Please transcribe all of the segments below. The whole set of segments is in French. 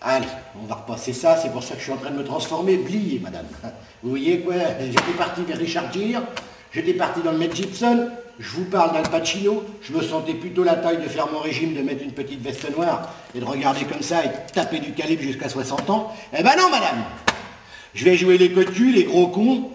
Allez, on va repasser ça, c'est pour ça que je suis en train de me transformer. Blier, madame. Vous voyez quoi? J'étais parti vers Richard Gere, j'étais parti dans le Mel Gibson, je vous parle d'Al Pacino, je me sentais plutôt la taille de faire mon régime, de mettre une petite veste noire et de regarder comme ça et de taper du calibre jusqu'à 60 ans. Eh ben non, madame. Je vais jouer les cocus, les gros cons.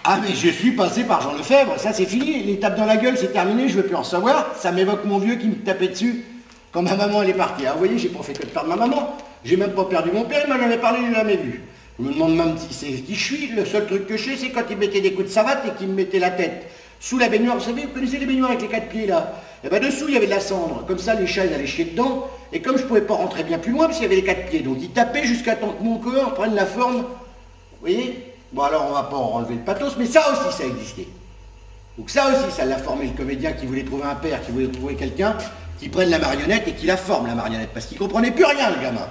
Ah mais je suis passé par Jean Lefebvre, ça c'est fini, les tapes dans la gueule, c'est terminé, je veux plus en savoir. Ça m'évoque mon vieux qui me tapait dessus quand ma maman elle est partie. Ah vous voyez, j'ai pas fait que de perdre ma maman, j'ai même pas perdu mon père, il m'en avait parlé, il l'a jamais vu. Je me demande même si c'est qui je suis, le seul truc que je sais c'est quand il mettait des coups de savate et qu'il me mettait la tête sous la baignoire, vous savez, vous connaissez les baignoires avec les 4 pieds là? Et ben dessous il y avait de la cendre, comme ça les chats ils allaient chier dedans, et comme je pouvais pas rentrer bien plus loin parce qu'il y avait les 4 pieds, donc il tapait jusqu'à temps que mon corps prenne la forme, vous voyez? Bon alors on va pas en enlever le pathos, mais ça aussi ça existait. Donc ça aussi ça l'a formé le comédien qui voulait trouver un père, qui voulait trouver quelqu'un qui prenne la marionnette et qui la forme la marionnette, parce qu'il comprenait plus rien le gamin.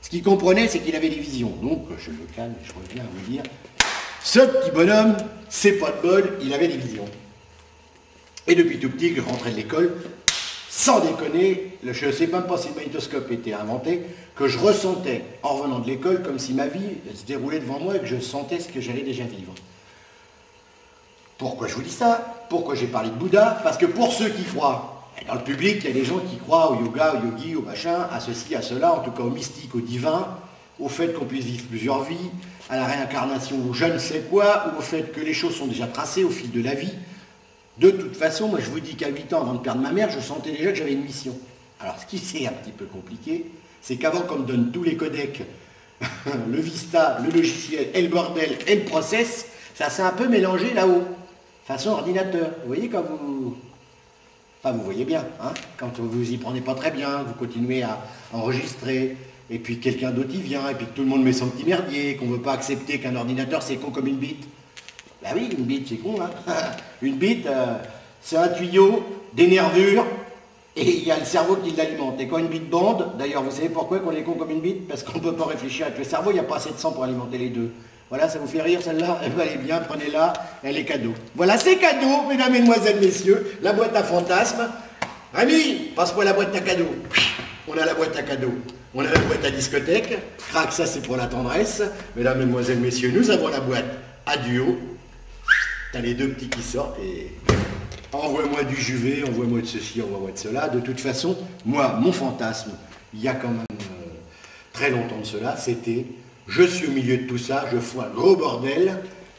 Ce qu'il comprenait c'est qu'il avait des visions. Donc je me calme et je reviens à vous dire, ce petit bonhomme, c'est pas de bol, il avait des visions. Et depuis tout petit que je rentrais de l'école, sans déconner, je ne sais même pas si le magnétoscope était inventé, que je ressentais en revenant de l'école comme si ma vie se déroulait devant moi et que je sentais ce que j'allais déjà vivre. Pourquoi je vous dis ça? Pourquoi j'ai parlé de Bouddha? Parce que pour ceux qui croient, dans le public, il y a des gens qui croient au yoga, au yogi, au machin, à ceci, à cela, en tout cas au mystique, au divin, au fait qu'on puisse vivre plusieurs vies, à la réincarnation, ou je ne sais quoi, ou au fait que les choses sont déjà tracées au fil de la vie. De toute façon, moi je vous dis qu'à 8 ans, avant de perdre ma mère, je sentais déjà que j'avais une mission. Alors ce qui c'est un petit peu compliqué, c'est qu'avant qu'on me donne tous les codecs, le Vista, le logiciel, et le bordel, et le process, ça s'est un peu mélangé là-haut, façon ordinateur. Vous voyez quand vous... Enfin vous voyez bien, hein, quand vous y prenez pas très bien, vous continuez à enregistrer, et puis quelqu'un d'autre y vient, et puis que tout le monde met son petit merdier, qu'on ne veut pas accepter qu'un ordinateur c'est con comme une bite. Bah oui, une bite c'est con, hein. Une bite, c'est un tuyau, des nervures, et il y a le cerveau qui l'alimente. Et quand une bite bande, d'ailleurs vous savez pourquoi qu'on est con comme une bite? Parce qu'on ne peut pas réfléchir avec le cerveau, il n'y a pas assez de sang pour alimenter les deux. Voilà, ça vous fait rire celle-là? Eh bien, elle est bien, prenez-la, elle est cadeau. Voilà, c'est cadeau, mesdames, mesdemoiselles, messieurs, la boîte à fantasmes. Ami, passe-moi la boîte à cadeaux. On a la boîte à cadeaux. On a la boîte à discothèque. Crac, ça c'est pour la tendresse. Mesdames, mesdemoiselles, messieurs, nous avons la boîte à duo. T'as les deux petits qui sortent et... Envoie-moi du Juvet, envoie-moi de ceci, envoie-moi de cela. De toute façon, moi, mon fantasme, il y a quand même très longtemps de cela, c'était... Je suis au milieu de tout ça, je fous un gros bordel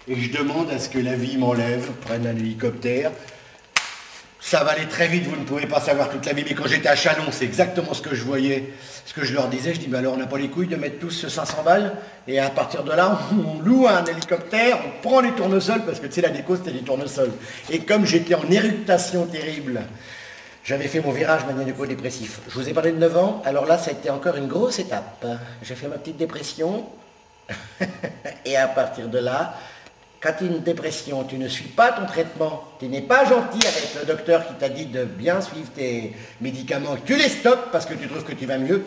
et je demande à ce que la vie m'enlève, prenne un hélicoptère. Ça va aller très vite, vous ne pouvez pas savoir toute la vie, mais quand j'étais à Chalon, c'est exactement ce que je voyais, ce que je leur disais. Je dis, mais alors on n'a pas les couilles de mettre tous 500 balles, et à partir de là, on loue un hélicoptère, on prend les tournesols, parce que tu sais, la déco, c'était des tournesols. Et comme j'étais en éructation terrible, j'avais fait mon virage magnético-dépressif. Je vous ai parlé de 9 ans, alors là, ça a été encore une grosse étape. J'ai fait ma petite dépression, et à partir de là, quand tu as une dépression, tu ne suis pas ton traitement, tu n'es pas gentil avec le docteur qui t'a dit de bien suivre tes médicaments, tu les stoppes parce que tu trouves que tu vas mieux,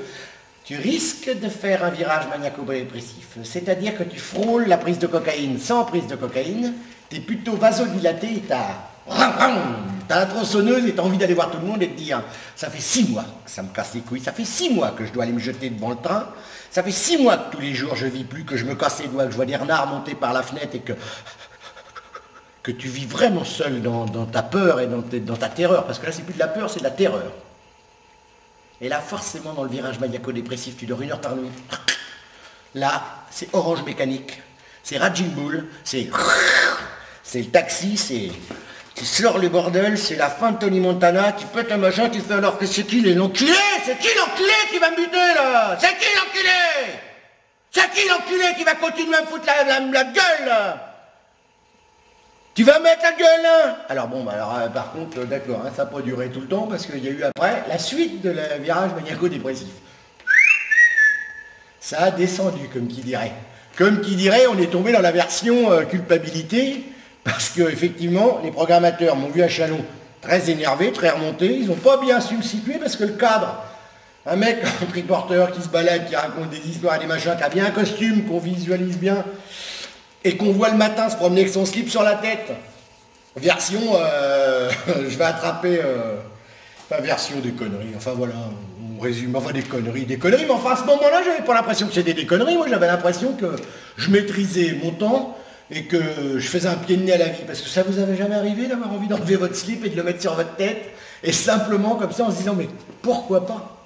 tu risques de faire un virage maniaco-dépressif. C'est-à-dire que tu frôles la prise de cocaïne sans prise de cocaïne, tu es plutôt vasodilaté et tu as la tronçonneuse et tu as envie d'aller voir tout le monde et te dire « ça fait 6 mois que ça me casse les couilles, ça fait 6 mois que je dois aller me jeter devant le train, ça fait 6 mois que tous les jours je vis plus, que je me casse les doigts, que je vois des renards monter par la fenêtre et que tu vis vraiment seul dans ta peur et dans ta terreur, parce que là c'est plus de la peur, c'est de la terreur. Et là forcément dans le virage maniaco-dépressif, tu dors 1 heure par nuit. Là, c'est Orange Mécanique, c'est Raging Bull, c'est le taxi, c'est... Tu sors le bordel, c'est la fin de Tony Montana, tu pètes un machin, tu fais alors que c'est qui l'enculé? C'est qui l'enculé qui va me buter là? C'est qui l'enculé? C'est qui l'enculé qui va continuer à me foutre la gueule là? Tu vas mettre la gueule là? Alors bon, bah alors par contre, d'accord, hein, ça n'a pas duré tout le temps parce qu'il y a eu après la suite de la virage maniaco-dépressif. Ça a descendu, comme qui dirait. Comme qui dirait, on est tombé dans la version culpabilité. Parce que effectivement, les programmateurs m'ont vu à Chalon très énervé, très remonté. Ils n'ont pas bien su me situer parce que le cadre, un mec, un triporteur qui se balade, qui raconte des histoires et des machins, qui a bien un costume, qu'on visualise bien, et qu'on voit le matin se promener avec son slip sur la tête. Version, je vais attraper, enfin version des conneries, enfin voilà, résume, enfin des conneries, mais enfin à ce moment-là, j'avais pas l'impression que c'était des conneries, moi j'avais l'impression que je maîtrisais mon temps et que je faisais un pied de nez à la vie, parce que ça vous avait jamais arrivé d'avoir envie d'enlever votre slip et de le mettre sur votre tête, et simplement comme ça en se disant, mais pourquoi pas?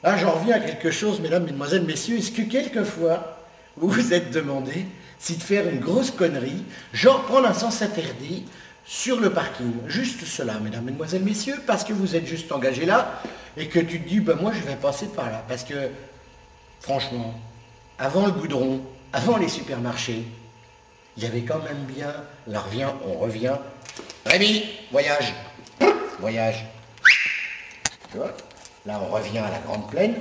Là j'en reviens à quelque chose, mesdames, mesdemoiselles, messieurs, est-ce que quelquefois vous vous êtes demandé si de faire une grosse connerie, genre prendre un sens interdit, sur le parking, juste cela, mesdames, mesdemoiselles, messieurs, parce que vous êtes juste engagé là, et que tu te dis, ben moi je vais passer par là, parce que, franchement, avant le goudron, avant les supermarchés, il y avait quand même bien, là on revient, Rémi, voyage, voyage, tu vois, là on revient à la grande plaine,